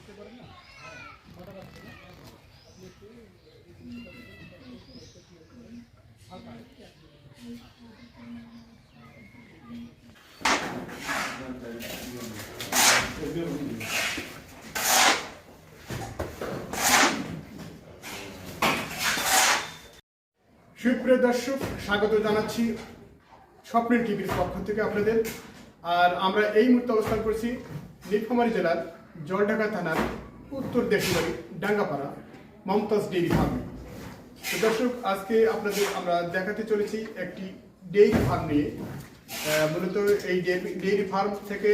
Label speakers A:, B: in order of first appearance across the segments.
A: সুপ্রিয় দর্শক, স্বাগত জানাচ্ছি স্বপ্নের টিভির পক্ষ থেকে আপনাদের। আর আমরা এই মুহূর্তে অবস্থান করছি নীলফামারী জেলার জলঢাকা থানার উত্তর দেশবাড়ি ডাঙ্গাপাড়া মমতাজ ডেইরি ফার্মে। তো দর্শক, আজকে আপনাদের আমরা দেখাতে চলেছি একটি ডেইরি ফার্ম নিয়ে। মূলত এই ডেইরি ফার্ম থেকে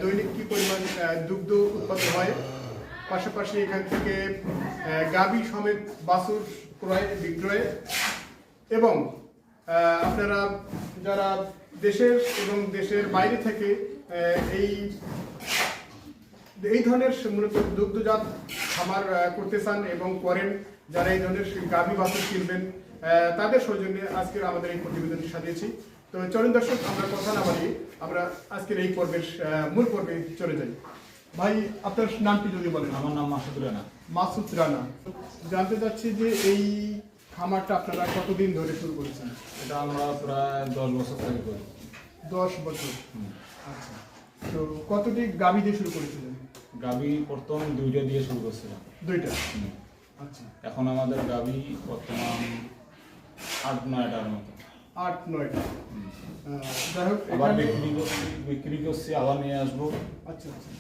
A: দৈনিক কী পরিমাণ দুগ্ধ উৎপাদন হয়, পাশাপাশি এখান থেকে গাভী সমেত বাছুর ক্রয় বিক্রয় এবং আপনারা যারা দেশের এবং দেশের বাইরে থেকে এই ধরনের মূলত দুগ্ধজাত খামার করতে চান এবং করেন, যারা এই ধরনের গাভী বাছুর কিনবেন, তাদের সৌজন্যে আজকের আমাদের এই প্রতিবেদনটি সাজিয়েছি। তো চলুন দর্শক, আমরা কথা না বাড়িয়ে আমরা আজকের এই পর্বের মূল পর্বে চলে যাই। ভাই, আপনার নামটি যদি বলেন।
B: আমার নাম মাসুদ রানা।
A: মাসুদ রানা। জানতে চাচ্ছি যে এই খামারটা আপনারা কতদিন ধরে শুরু করেছেন?
B: এটা আমরা প্রায় 10 বছর থেকে করি।
A: 10 বছর। আচ্ছা, তো কতটি গাভী দিয়ে শুরু করেছিলেন?
B: গাভী প্রথম 2টা দিয়ে শুরু করছিলাম।
A: 2টা। আচ্ছা,
B: এখন আমাদের গাভী বর্তমান 8-9টার মতো।
A: 8-9টা। যাই হোক,
B: আবার বিক্রি করছি, আবার নিয়ে আসবো।
A: আচ্ছা আচ্ছা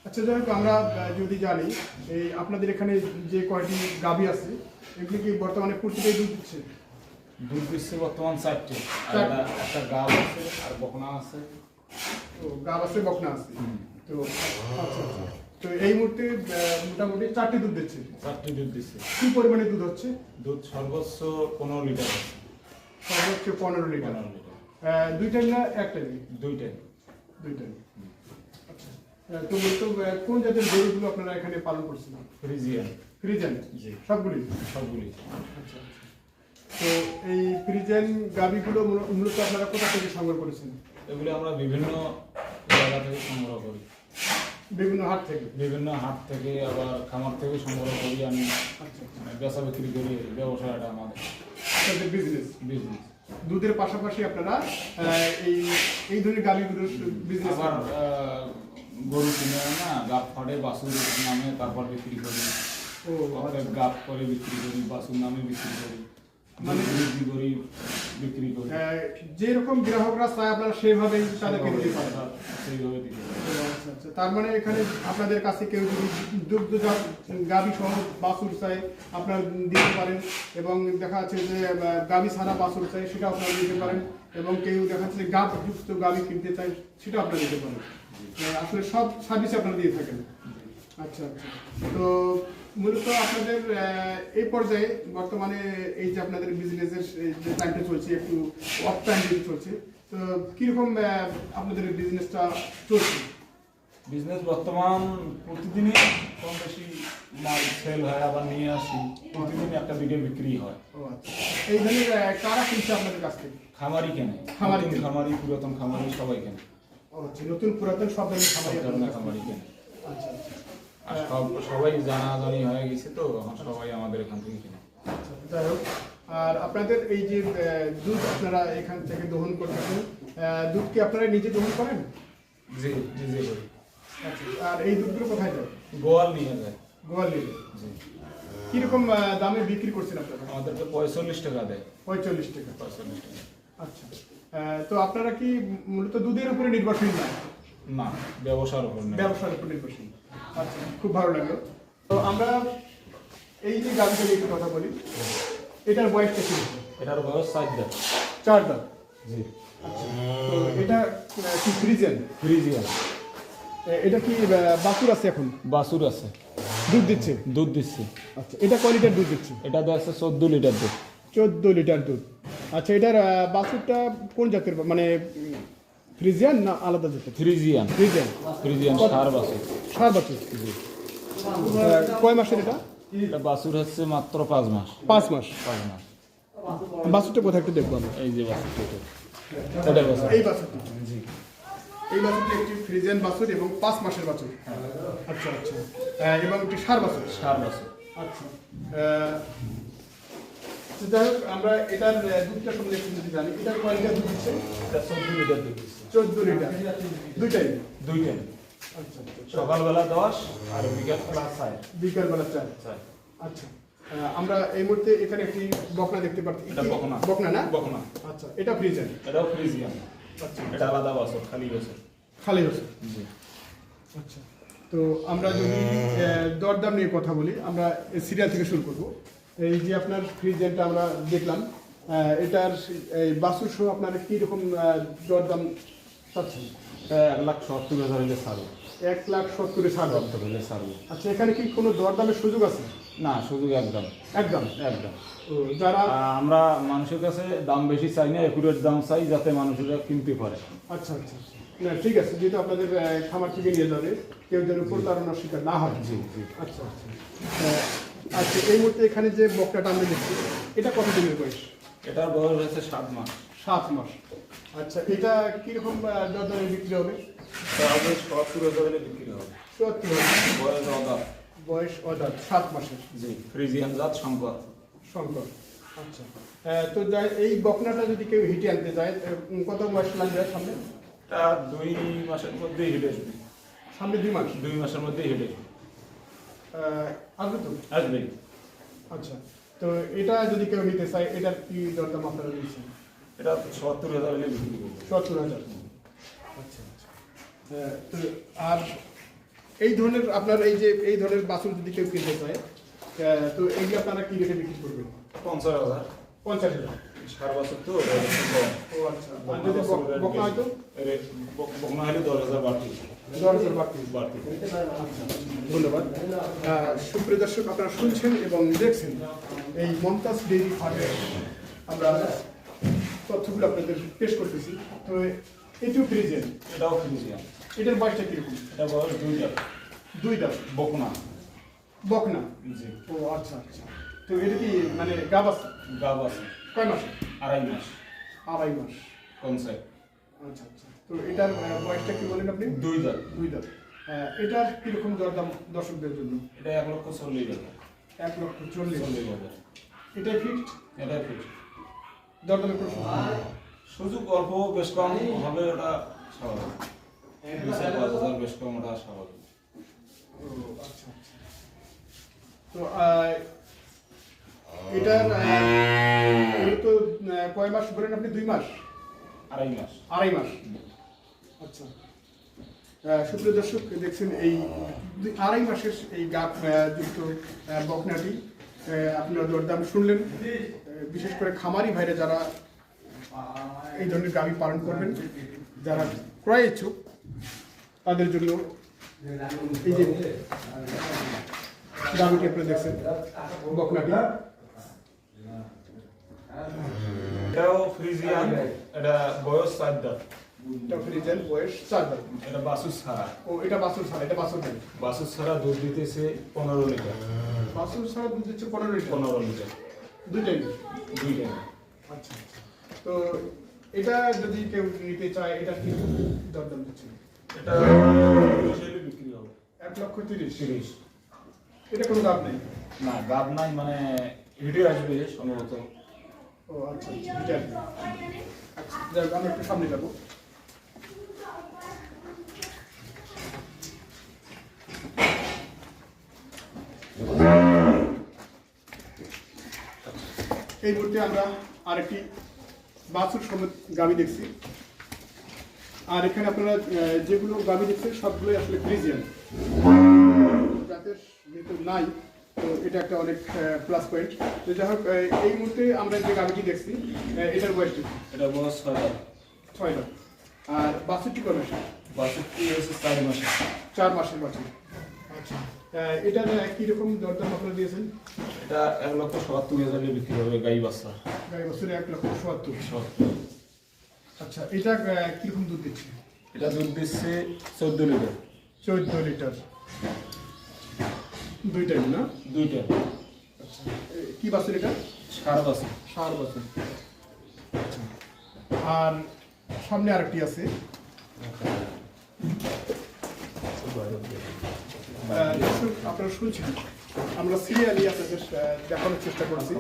A: আচ্ছা, যাই হোক, আমরা যদি জানি এই আপনাদের এখানে যে কয়টি গাভী আছে, এগুলি কি বর্তমানে প্রতিটাই দুধ দিচ্ছে?
B: দুধ দিচ্ছে বর্তমান 4টে। আর একটা গাভ আছে আর বকনা আছে।
A: তো গাভ আছে, বকনা আছে। তো আচ্ছা আচ্ছা, তো এই মুহূর্তে মোটামুটি 4টি দুধ দিচ্ছে।
B: 4টে দুধ দিচ্ছে।
A: কি পরিমাণে দুধ হচ্ছে?
B: দুধ সর্বোচ্চ 15 লিটার আছে।
A: সর্বোচ্চ 15 লিটার।
B: 15 লিটার।
A: 2টাই না একটাই?
B: 2টাই।
A: 2টাই। আচ্ছা, তো মূলত কোন জাতের গরুগুলো আপনারা এখানে পালন করছেন?
B: ফ্রিজিয়ান।
A: ফ্রিজিয়ান?
B: জি,
A: সবগুলি?
B: সবগুলি।
A: আচ্ছা, তো এই ফ্রিজিয়ান গাভীগুলো মূলত আপনারা কোথা থেকে সংগ্রহ করেছেন?
B: এগুলি আমরা বিভিন্ন জায়গা থেকে সংগ্রহ করি।
A: বিভিন্ন হাট থেকে?
B: বিভিন্ন হাট থেকে, আবার খামার থেকে সংগ্রহ করি। আমি
A: আচ্ছা,
B: বেচা বিক্রি করি। ব্যবসাটা আমাদের
A: বিজনেস।
B: বিজনেস।
A: দুধের পাশাপাশি আপনারা এই ধরনের গাভীগুলোর বিজনেস?
B: আবার গরু কিনে না, গাপ ফাটে বাছুর নামে তারপর বিক্রি করি।
A: ও
B: গাপ করে বিক্রি করি, বাছুর নামে বিক্রি করি, মানে বিক্রি করি, বিক্রি করি।
A: যেরকম গ্রাহকরা চায় আপনারা সেভাবেই তাদেরকে দিতে পারেন?
B: সেইভাবে দিতে পারি।
A: আচ্ছা আচ্ছা, তার মানে এখানে আপনাদের কাছে কেউ যদি দুগ্ধজাত গাভী সহ বাছুর চায় আপনারা দিতে পারেন, এবং দেখা যাচ্ছে যে গাভী ছাড়া বাছুর চাই সেটা আপনারা দিতে পারেন, এবং কেউ দেখা যাচ্ছে গাভ যুক্ত গাভী কিনতে চায় সেটা আপনারা দিতে পারেন। আসলে সব সার্ভিস আপনারা দিয়ে থাকেন। আচ্ছা আচ্ছা, তো মূলত আপনাদের এই পর্যায়ে বর্তমানে এই যে আপনাদের বিজনেসের যে টাইমটা চলছে, একটু অফ টাইম চলছে, তো কীরকম আপনাদের বিজনেসটা চলছে?
B: বিজনেস বর্তমান প্রতিদিনই কম বেশি মাল সেল হয়, আবার নিয়ে আসি। প্রতিদিন একটা দুটো বিক্রি হয়।
A: ও আচ্ছা, এই ধরনের কারা কিনছে আপনাদের কাছ থেকে?
B: খামারি কেনে। খামারি, পুরাতন খামারি সবাই কেনে।
A: ও আচ্ছা, নতুন পুরাতন সব ধরনের
B: খামারি কেনে।
A: আচ্ছা আচ্ছা,
B: আর সবাই জানাজানি হয়ে গেছে, তো এখন সবাই আমাদের এখান থেকে কিনে।
A: আচ্ছা, যাই হোক, আর আপনাদের এই যে দুধ আপনারা এখান থেকে দহন করতেছেন, দুধ কি আপনারা নিজে দহন করেন?
B: জি, নিজে করি।
A: আচ্ছা, আর এই দুধগুলো কোথায় যায়?
B: গোয়াল নিয়ে যায়।
A: গোয়াল নিয়ে?
B: জি।
A: কিরকম দামে বিক্রি করছেন আপনারা?
B: আমাদেরকে 45 টাকা দেয়।
A: 45 টাকা?
B: 45 টাকা।
A: আচ্ছা, তো আপনারা কি মূলত দুধের উপরে নির্ভরশীল না?
B: না, ব্যবসার উপর না।
A: ব্যবসার উপর নির্ভরশীল। আচ্ছা, খুব ভালো লাগলো। তো আমরা এই যে গাভীটা নিয়ে একটু কথা বলি, এটার বয়সটা কি?
B: এটার বয়স 4 দাঁত।
A: 4 দাঁত?
B: জি।
A: আচ্ছা, তো এটা কি ফ্রিজিয়ান?
B: ফ্রিজিয়ান।
A: এটা কি বাছুর আছে এখন?
B: বাছুর আছে।
A: দুধ দিচ্ছে?
B: দুধ দিচ্ছে।
A: আচ্ছা, এটা কয় লিটার দুধ দিচ্ছে?
B: এটা দিচ্ছে 14 লিটার দুধ।
A: 14 লিটার দুধ। আচ্ছা, এটার বাছুরটা কোন জাতের, মানে ফ্রিজিয়ান না আলাদা জাতের?
B: ফ্রিজিয়ান।
A: ফ্রিজিয়ান?
B: ফ্রিজিয়ান ষাঁড় বাছুর।
A: ষাঁড় বাছুর? জি। কয় মাসের এটা?
B: এটা বাছুর হচ্ছে মাত্র 5 মাস।
A: 5 মাস?
B: 5 মাস।
A: বাছুরটা কোথায় একটু দেখবো আমি।
B: এই যে বাছুর, এটা বাছুর।
A: এই বাছুরটা?
B: জি।
A: এই বাছুরটি একটি ফ্রিজিয়ান বাছুর এবং 5 মাসের বাছুর। আচ্ছা আচ্ছা, এবং একটি ষাঁড় বাছুর।
B: ষাঁড় বাছুর।
A: আচ্ছা, তো যাই হোক, আমরা এটার দুধটা সম্বন্ধে একটু যদি জানি, এটার কয় লিটার দুধ দিচ্ছে?
B: এটা 14 লিটার দুধ দিচ্ছে।
A: 14 লিটার, দুইটাই।
B: দুই টাইম,
A: আচ্ছা আচ্ছা,
B: সকালবেলা 10 আর বিকালবেলা 4।
A: বিকালবেলা 4। আচ্ছা, আমরা এই মুহূর্তে এখানে একটি বকনা দেখতে পাচ্ছি।
B: এটা বকনা।
A: বকনা না?
B: বকনা।
A: আচ্ছা, এটা ফ্রিজিয়ান।
B: এটাও ফ্রিজিয়ান।
A: আচ্ছা,
B: এটা আলাদা বাছুর, খালি বাছুর।
A: খালি হচ্ছে।
B: জি।
A: আচ্ছা, তো আমরা যদি দরদাম নিয়ে কথা বলি, আমরা সিরিয়াল থেকে শুরু করব। এই যে আপনার ফ্রিজিয়ানটা আমরা দেখলাম, এটার এই বাছুর সহ আপনার কি রকম দরদাম চাচ্ছেন?
B: 1,70,000 হলে ছাড়বো।
A: 1,70,000 ছাড়।
B: 70 হলে ছাড়বো।
A: আচ্ছা, এখানে কি কোনো দরদামের সুযোগ আছে?
B: না, সুযোগ একদম
A: একদম।
B: একদম।
A: তো যারা
B: আমরা মানুষের কাছে দাম বেশি চাই না, একুরেট দাম চাই যাতে মানুষেরা কিনতে পারে।
A: আচ্ছা আচ্ছা, না ঠিক আছে, যেহেতু আপনাদের খামার থেকে নিয়ে যাবে, কেউ যেন প্রতারণার শিকার না হয়।
B: জি জি।
A: আচ্ছা আচ্ছা, আচ্ছা, এই মুহূর্তে এখানে যে বকটাটা আমরা দেখছি, এটা কত দিনের বয়স?
B: এটার বয়স হচ্ছে 7 মাস।
A: 7 মাস। আচ্ছা, এটা কিরকম দরদামে বিক্রি হবে?
B: তার বয়স 70,000 হলে বিক্রি হবে।
A: 70,000।
B: বয়স অদাপ।
A: বয়স অদাত, 7 মাসের।
B: জি, ফ্রিজিয়ান জাত সংকর।
A: সংকর। আচ্ছা, তো এই বকনাটা যদি কেউ হিটে আনতে যায়, কত মাস লাগবে সামনে?
B: এটা 2 মাসের মধ্যেই হিটে আসবে।
A: সামনে 2 মাস?
B: 2 মাসের মধ্যেই হিটে
A: আসবে তো?
B: আসবে।
A: আচ্ছা, তো এটা যদি কেউ নিতে চায়, এটার কি দরদাম আপনারা দিচ্ছেন?
B: এটা 70,000 হলে বিক্রি করবে।
A: 70,000। আচ্ছা আচ্ছা, তো আর এই ধরনের আপনার এই ধরনের বাছুর যদি কেউ কিনতে চায়, তো এইগুলো আপনারা কি রেটে বিক্রি করবেন?
B: 50,000।
A: 50,000।
B: ষাঁড় বাছুর তো এটা একটু কম।
A: ও আচ্ছা, আর যদি বকনা হয়তো?
B: বকনা হলে 10,000 বাড়তি।
A: 10,000 বাড়তি।
B: বাড়তি।
A: ধন্যবাদ। সুপ্রিয় দর্শক, আপনারা শুনছেন এবং দেখছেন এই মমতাজ ডেইরি ফার্মের আমরা তথ্যগুলো আপনাদের পেশ করতেছি। তো এটিও ফ্রিজিয়ান।
B: এটাও ফ্রিজিয়ান।
A: এটার বয়সটা কিরকম?
B: এটা বয়স 2টা।
A: 2টা।
B: বকনা।
A: বকনা।
B: জি।
A: ও আচ্ছা আচ্ছা, তো এটা কি মানে গাব আছে?
B: গাব আছে।
A: কয় মাস?
B: 2.5 মাস।
A: 2.5 মাস।
B: কনসেপ্ট।
A: আচ্ছা আচ্ছা, তো এটার বয়সটা কি বলেন আপনি?
B: 2 দাঁত।
A: 2 দাঁত। এটার কিরকম দরদাম দর্শকদের জন্য?
B: এটা 1,40,000।
A: 1,40,000। এটাই ফিক্সড?
B: এটা ফিক্সড।
A: দরদামের কোনো সুযোগ নেই?
B: সুযোগ অল্প বেশ কম হবে, ওটা স্বাভাবিক। 2,000-5,000 বেশ কম, ওটা স্বাভাবিক।
A: ও আচ্ছা আচ্ছা, তো এটার তো কয় মাস বলেন আপনি? 2 মাস?
B: 2.5 মাস।
A: 2.5 মাস। আচ্ছা, সুপ্রিয় দর্শক, দেখছেন এই 2.5 মাসের এই গাব যুক্ত বকনাটি আপনারা দরদাম শুনলেন। বিশেষ করে খামারি ভাইরা যারা এই ধরনের গাভী পালন করবেন, যারা ক্রয় ইচ্ছুক, তাদের জন্য এই যে গাভীটি আপনারা দেখছেন, বকনাটি।
B: এটাও ফ্রিজিয়ান। এটা বয়স 4 দাঁত।
A: এটা ফ্রিজিয়ান, বয়স 4 দাঁত।
B: এটা বাছুর ছাড়া।
A: ও, এটা বাছুর ছাড়া, এটা বাছুর নেই।
B: বাছুর ছাড়া দুধ দিতেছে 15 লিটার।
A: বাছুর ছাড়া দুধ দিচ্ছে 15 লিটার।
B: 15 লিটার।
A: দুইটাই?
B: 2 টাইম।
A: আচ্ছা আচ্ছা, তো এটা যদি কেউ নিতে চায়, এটা কি দরদাম দিচ্ছে?
B: এটা 30 হলে বিক্রি হবে।
A: 1,30,000।
B: 30।
A: এটা কোনো দাম নেই?
B: না, গাব নাই, মানে হিটে আসবে সম্ভবত।
A: ও আচ্ছা আচ্ছা, এটা আর কি। আচ্ছা, যাই হোক, আমরা একটু সামনে যাবো। এই মুহূর্তে আমরা আরেকটি বাছুর সমেত গাভী দেখছি। আর এখানে আপনারা যেগুলো গাভী দেখছেন, সবগুলোই আসলে ফ্রিজিয়ান জাতের ভিতর নাই, তো এটা একটা অনেক প্লাস পয়েন্ট। তো যাই হোক, এই মুহূর্তে আমরা যে গাভীটি দেখছি, এটার বয়সটি?
B: এটা বয়স 6 দাঁত।
A: 6 দাঁত। আর বাছুরটি কয় মাসের?
B: বাছুরটি হচ্ছে 4 মাসের।
A: 4 মাসের বাছুর। আচ্ছা, এটার কীরকম দরদাম আপনারা দিয়েছেন?
B: এটা 1,70,000 হলে বিক্রি হবে, গাই বাচ্চা।
A: গাই বাছুরে 1,70,000।
B: 70।
A: আচ্ছা, এটা কীরকম দুধ দিচ্ছে?
B: এটা দুধ দিচ্ছে 14 লিটার।
A: 14 লিটার। 2 টাইম না?
B: 2 টাইম।
A: আচ্ছা, কি বাছুর এটা?
B: ষাঁড় বাছুর।
A: ষাঁড় বাছুর। আচ্ছা, আর সামনে আরেকটি আছে, দর্শক, আপনারা শুনছেন, আমরা সিরিয়ালি আপনাদের দেখানোর চেষ্টা করছি।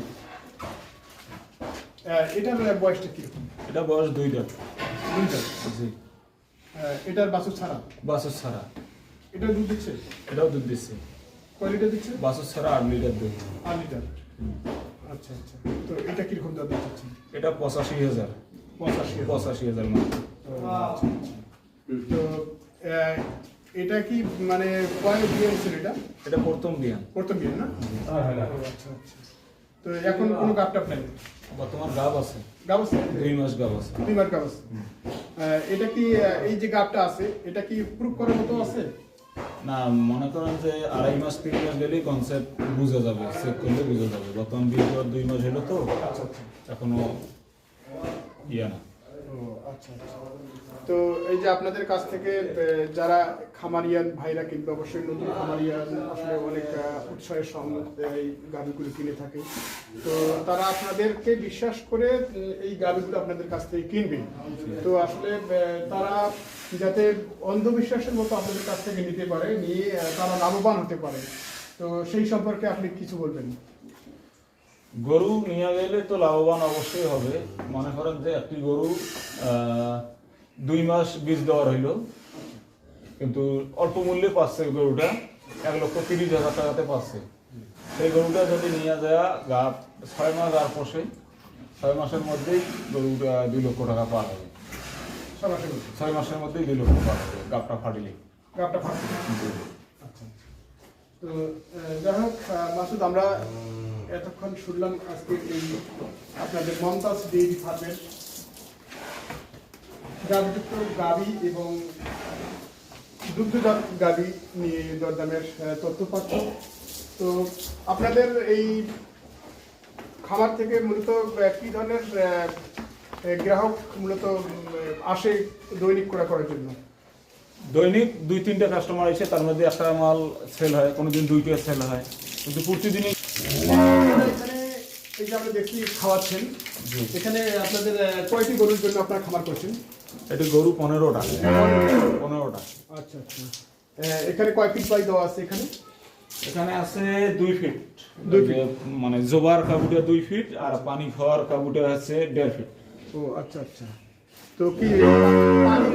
A: এটার বয়সটা কিরকম?
B: এটা বয়স 2 দাঁত। জি।
A: এটার বাছুর ছাড়া?
B: বাছুর ছাড়া।
A: এটা দুধ দিচ্ছে?
B: এটাও দুধ দিচ্ছে।
A: কয় লিটার দিচ্ছে?
B: বাছুর ছাড়া 8 লিটার দুধ।
A: 8 লিটার। আচ্ছা আচ্ছা। তো এটা কিরকম দাম দিচ্ছেন?
B: এটা 85,000। 85,000 মাত্র।
A: আচ্ছা আচ্ছা। তো এটা কি মানে কয় বিয়ান ছিল এটা?
B: এটা প্রথম বিয়ান।
A: প্রথম বিয়ান না? আচ্ছা আচ্ছা। তো এখন কোনো গাব টাপ নাই?
B: বর্তমান গাব আছে।
A: গাব আছে?
B: 2 মাস গাব আছে।
A: 2 মাস গাব আছে। এটা কি এই যে গাবটা আছে এটা কি প্রুফ করার মতো আছে?
B: না, মনে করেন যে 2.5 মাস 3 মাস গেলেই কনসেপ্ট বুঝা যাবে, চেক করলে বুঝা যাবে। বর্তমান বিয়ে করার 2 মাস হলো তো
A: আচ্ছা আচ্ছা।
B: এখনো ইয়ে না।
A: ও আচ্ছা আচ্ছা। তো এই যে আপনাদের কাছ থেকে যারা খামারিয়ান ভাইরা কিনবে, অবশ্যই নতুন খামারিয়ান আসলে অনেক উৎসাহের সঙ্গে এই গাভীগুলো কিনে থাকে। তো তারা আপনাদেরকে বিশ্বাস করে এই গাভীগুলো আপনাদের কাছ থেকে কিনবে। তো আসলে তারা যাতে অন্ধবিশ্বাসের মতো আপনাদের কাছ থেকে নিতে পারে, নিয়ে তারা লাভবান হতে পারে, তো সেই সম্পর্কে আপনি কিছু বলবেন?
B: গরু নিয়ে গেলে তো লাভবান অবশ্যই হবে। মনে করেন যে একটি গরু 2 মাস বীজ দেওয়ার হইলো, কিন্তু অল্প মূল্যে পাচ্ছে গরুটা, 1,30,000 টাকাতে পাচ্ছে। সেই গরুটা যদি নিয়ে যায় গা 6 মাস আর পোষে, 6 মাসের মধ্যেই গরুটা 2 লক্ষ টাকা পাওয়া যাবে। 6 মাসের মধ্যেই 2 লক্ষ পাওয়া যাবে গাবটা ফাটিলে।
A: গাবটা ফাটবে। আচ্ছা। তো যাই হোক মাসুদ, আমরা এতক্ষণ শুনলাম আজকে এই আপনাদের মমতাজ ডেইরি ফার্মের গাভীযুক্ত গাভী এবং দুগ্ধজাত গাভী নিয়ে দরদামের তথ্যপত্র। তো আপনাদের এই খামার থেকে মূলত কী ধরনের গ্রাহক মূলত আসে দৈনিক ক্রয় করার জন্য?
B: দৈনিক 2-3টা কাস্টমার এসে তার মধ্যে একটা মাল সেল হয়, কোনোদিন 2টা সেল হয়, কিন্তু প্রতিদিনই।
A: এখানে এই যে আমরা দেখছি খাওয়াচ্ছেন, এখানে আপনাদের কয়টি গরুর জন্য আপনারা খামার করছেন?
B: এটি গরু 15টা। 15টা।
A: আচ্ছা আচ্ছা। এখানে কয় ফিট পাই দেওয়া আছে?
B: এখানে আছে 2 ফিট।
A: 2 ফিট।
B: মানে জোবার কাবুটা 2 ফিট আর পানি খাওয়ার কাবুটা আছে 1.5 ফিট।
A: ও আচ্ছা আচ্ছা। তো কি পানি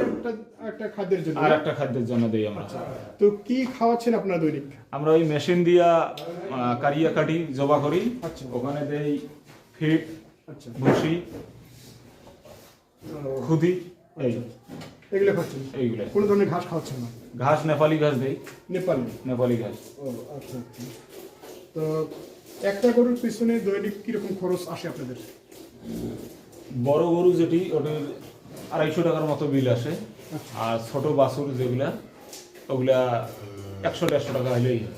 A: একটা খাদ্যের জন্য
B: আর একটা খাদ্যের জন্য দেই আমরা।
A: তো কি খাওয়াচ্ছেন আপনারা দৈনিক?
B: আমরা ওই মেশিন দিয়া কারিয়া কাটি জবা করি।
A: আচ্ছা।
B: ওখানে দেই ফিট,
A: আচ্ছা,
B: ভুসি, খুদি, এই
A: এগুলো খাচ্ছেন?
B: এইগুলো।
A: কোন ধরনের ঘাস খাওয়াচ্ছেন না?
B: ঘাস নেপালি ঘাস দেই। নেপালি ঘাস।
A: ও আচ্ছা আচ্ছা। তো একটা গরুর পিছনে দৈনিক কিরকম খরচ আসে আপনাদের?
B: বড় গরু যেটি ওটার 250 টাকার মতো বিল আসে। আর ছোট বাছুর যেগুলা ওগুলা 100-150 টাকা হইলেই হয়।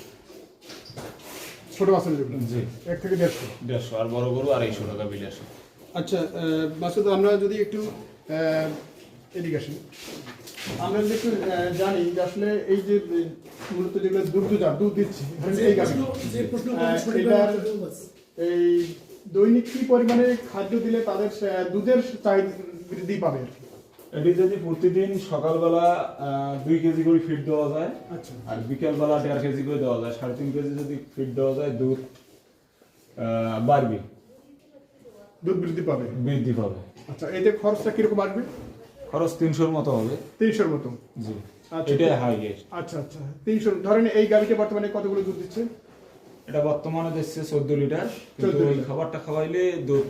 A: ছোট বাছুর যেগুলো?
B: জি।
A: 1 থেকে 150।
B: 150। আর বড় গরু 250 টাকা বিল আসে।
A: আচ্ছা মাসুদ, আমরা যদি একটু এদিকে আসি, আমরা যদি একটু জানি যে আসলে এই যে মূলত যেগুলো দুগ্ধজাত দুধ দিচ্ছি এই গাভী, এটার এই দৈনিক কি পরিমাণে খাদ্য দিলে তাদের দুধের চাহিদা বৃদ্ধি পাবে?
B: এটি যদি প্রতিদিন সকালবেলা 2 কেজি করে ফিড দেওয়া যায়,
A: আচ্ছা,
B: আর বিকেলবেলা 1.5 কেজি করে দেওয়া যায়, 3.5 কেজি যদি ফিড দেওয়া যায়, দুধ বাড়বে,
A: দুধ বৃদ্ধি পাবে। আচ্ছা, এতে খরচটা কিরকম আসবে?
B: খরচ 300-র মতো হবে।
A: 300-র মতো?
B: জি।
A: আচ্ছা,
B: এটাই হাইয়েস্ট।
A: আচ্ছা আচ্ছা। 300। ধরেন এই গাভীটা বর্তমানে কতগুলো দুধ দিচ্ছে?
B: এটা বর্তমানে দিচ্ছে 14 লিটার, কিন্তু
A: 14
B: ওই
A: লিটার।
B: খাবারটা খাওয়াইলে দুধ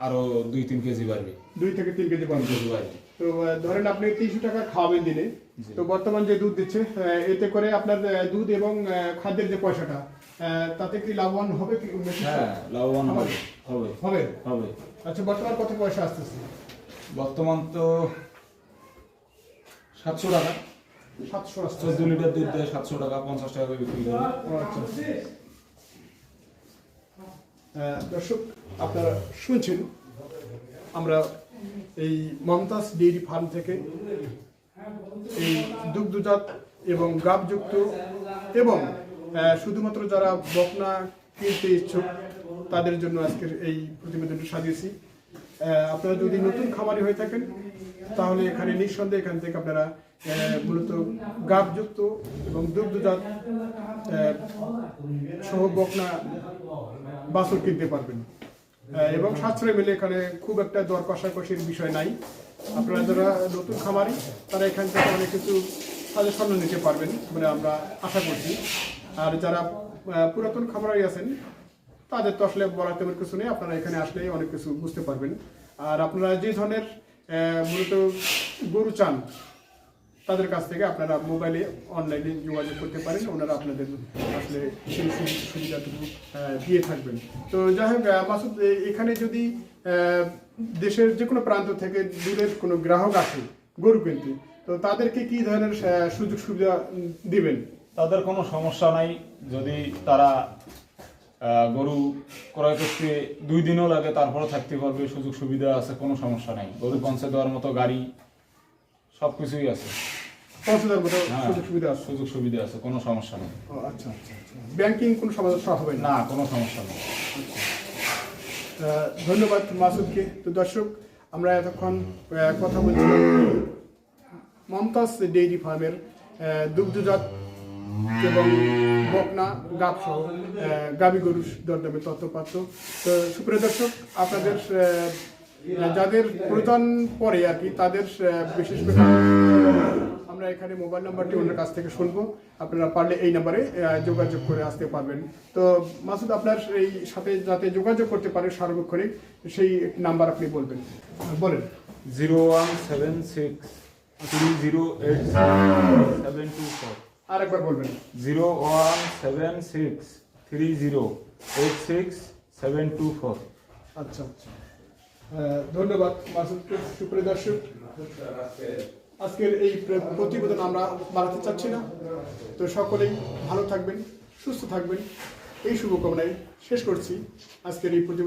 B: আরো 2-3 কেজি বাড়বে।
A: 2 থেকে 3 কেজি বাড়বে। তো ধরেন আপনি 300 টাকা খাওয়াবেন দিনে, তো বর্তমান যে দুধ দিচ্ছে এতে করে আপনার দুধ এবং খাদ্যের যে পয়সাটা, তাতে কি লাভবান হবে? কি
B: হ্যাঁ, লাভবান হবে।
A: হবে।
B: হবে।
A: আচ্ছা, বর্তমান কত পয়সা আসতেছে?
B: বর্তমান তো 700 টাকা।
A: 700 আসছে।
B: 14 লিটার দুধ দেয় 700 টাকা, 50 টাকা করে বিক্রি করে।
A: আচ্ছা। দর্শক, আপনারা শুনছেন, আমরা এই মমতাজ ডেইরি ফার্ম থেকে এই দুগ্ধজাত এবং গাভযুক্ত এবং শুধুমাত্র যারা বকনা কিনতে ইচ্ছুক তাদের জন্য আজকের এই প্রতিবেদনটি সাজিয়েছি। আপনারা যদি নতুন খামারি হয়ে থাকেন তাহলে এখানে নিঃসন্দেহে এখান থেকে আপনারা মূলত গাবযুক্ত এবং দুগ্ধজাত সহ বকনা বাছুর কিনতে পারবেন। এবং সাশ্রয় মিলে এখানে খুব একটা দর কষাকষির বিষয় নাই। আপনারা যারা নতুন খামারি তারা এখান থেকে অনেক কিছু সাজেশন নিতে পারবেন বলে আমরা আশা করছি। আর যারা পুরাতন খামারি আছেন তাদের তো আসলে বলার তেমন কিছু নেই, আপনারা এখানে আসলেই অনেক কিছু বুঝতে পারবেন। আর আপনারা যে ধরনের মূলত গরু চান তাদের কাছ থেকে আপনারা মোবাইলে অনলাইনে যোগাযোগ করতে পারেন, ওনারা আপনাদের আসলে সেই সুবিধাটুকু দিয়ে থাকবেন। তো যাই হোক মাসুদ, এখানে যদি দেশের যে কোনো প্রান্ত থেকে দূরের কোনো গ্রাহক আসে গরু কিনতে, তো তাদেরকে কি ধরনের সুযোগ সুবিধা দিবেন?
B: তাদের কোনো সমস্যা নাই। যদি তারা গরু ক্রয় করতে 2 দিনও লাগে তারপরে থাকতে পারবে, সুযোগ সুবিধা আছে, কোনো সমস্যা নাই। গরু পৌঁছে দেওয়ার মতো গাড়ি সবকিছুই আছে,
A: পৌঁছানোর মতো সুযোগ সুবিধা আছে?
B: সুযোগ সুবিধা আছে, কোনো সমস্যা নেই।
A: আচ্ছা আচ্ছা আচ্ছা। ব্যাংকিং কোনো সমস্যা হবে না?
B: না, কোনো সমস্যা নেই।
A: ধন্যবাদ মাসুদকে। তো দর্শক, আমরা এতক্ষণ কথা বলছিলাম মমতাজ ডেইরি ফার্মের দুগ্ধজাত এবং বকনা গাব সহ গাবি গরুর দরদামে তথ্যপাত্র। তো সুপ্রিয় দর্শক, আপনাদের যাদের প্রয়োজন পড়ে আর কি তাদের বিশেষ করে আমরা এখানে মোবাইল নাম্বারটি ওনার কাছ থেকে শুনবো, আপনারা পারলে এই নাম্বারে যোগাযোগ করে আসতে পারবেন। তো মাসুদ, আপনার এই সাথে যাতে যোগাযোগ করতে পারে সার্বক্ষণিক সেই নাম্বার আপনি বলবেন, বলেন।
B: 0176308724।
A: আর একবার বলবেন।
B: 017630868724।
A: আচ্ছা আচ্ছা, ধন্যবাদ মাসুদ। সুপ্রিয় দর্শক, আজকের এই প্রতিবেদন আমরা বাড়াতে চাচ্ছি না। তো সকলেই ভালো থাকবেন, সুস্থ থাকবেন, এই শুভকামনায় শেষ করছি আজকের এই প্রতিবেদন।